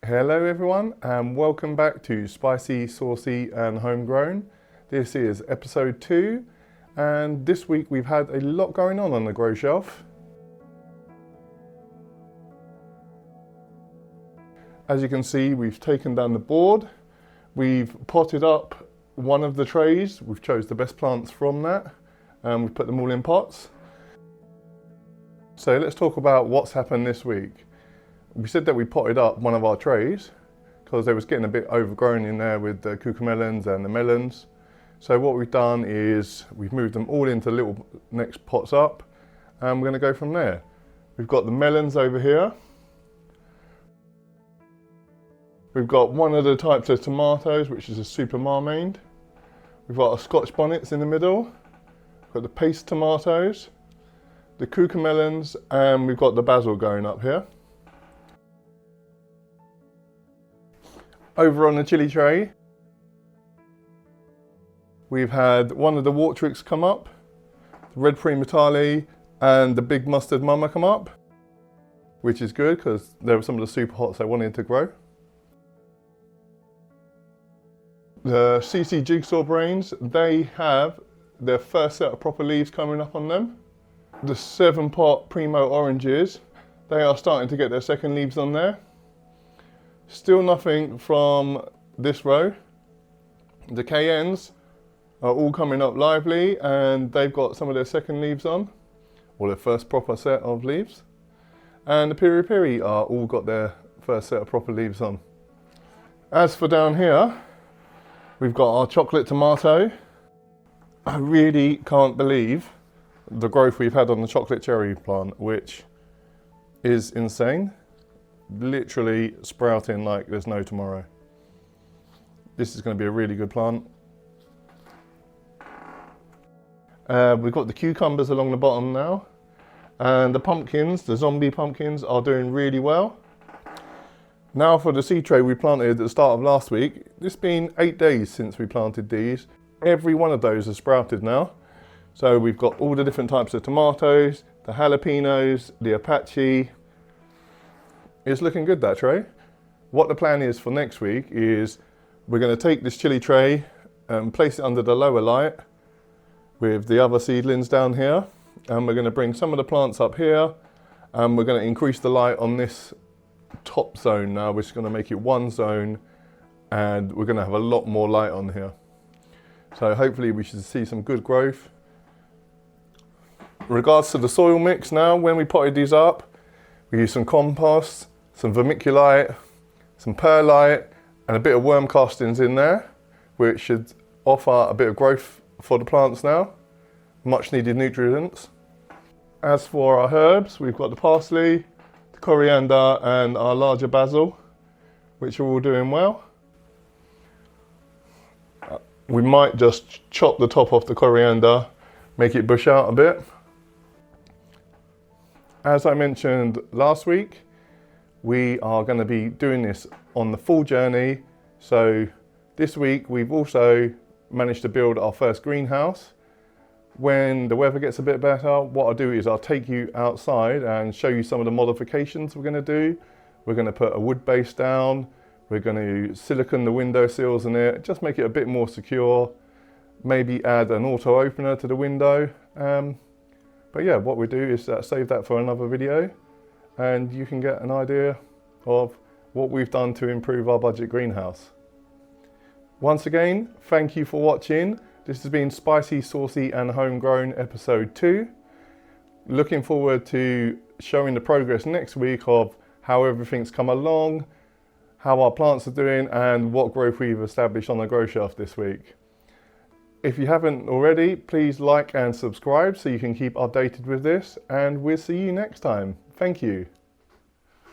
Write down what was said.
Hello everyone and welcome back to Spicy, Saucy and Homegrown. This is episode 2 and this week we've had a lot going on the grow shelf. As you can see, we've taken down the board, we've potted up one of the trays, we've chose the best plants from that and we've put them all in pots. So let's talk about what's happened this week. We said that we potted up one of our trays because they was getting a bit overgrown in there with the cucamelons and the melons. So what we've done is we've moved them all into little next pots up and we're going to go from there. We've got the melons over here. We've got one of the types of tomatoes, which is a super Marmande. We've got our Scotch bonnets in the middle. We've got the paste tomatoes, the cucamelons, and we've got the basil going up here. Over on the chili tray, we've had one of the Wartryx come up, the red Primotalii and the big mustard mama come up, which is good because they were some of the Superhots I wanted to grow. The CC Jigsaw brains, they have their first set of proper leaves coming up on them. The 7-pot Primo oranges, they are starting to get their second leaves on there. Still nothing from this row. The Cayennes are all coming up lively and they've got some of their second leaves on, or their first proper set of leaves. And the Piri are all got their first set of proper leaves on. As for down here, we've got our chocolate tomato. I really can't believe the growth we've had on the chocolate cherry plant, which is insane. Literally sprouting like there's no tomorrow. This is going to be a really good plant. We've got the cucumbers along the bottom now, and the pumpkins, the zombie pumpkins, are doing really well. Now for the seed tray we planted at the start of last week. It's been 8 days since we planted these. Every one of those has sprouted now. So we've got all the different types of tomatoes, the jalapenos, the Apache. It's looking good, that tray. What the plan is for next week is we're going to take this chili tray and place it under the lower light with the other seedlings down here, and we're going to bring some of the plants up here and we're going to increase the light on this top zone now, which is going to make it one zone, and we're going to have a lot more light on here. So hopefully we should see some good growth. In regards to the soil mix now, when we potted these up, we used some compost, some vermiculite, some perlite, and a bit of worm castings in there, which should offer a bit of growth for the plants now. Much needed nutrients. As for our herbs, we've got the parsley, the coriander, and our larger basil, which are all doing well. We might just chop the top off the coriander, make it bush out a bit. As I mentioned last week, we are going to be doing this on the full journey. So this week we've also managed to build our first greenhouse. When the weather gets a bit better, what I'll do is I'll take you outside and show you some of the modifications we're going to do. We're going to put a wood base down. We're going to silicone the window sills in it, just make it a bit more secure. Maybe add an auto opener to the window. But yeah, what we do is save that for another video and you can get an idea of what we've done to improve our budget greenhouse. Once again, thank you for watching. This has been Spicy, Saucy and Homegrown episode 2. Looking forward to showing the progress next week of how everything's come along, how our plants are doing and what growth we've established on the grow shelf this week. If you haven't already, please like and subscribe so you can keep updated with this, and we'll see you next time. Thank you.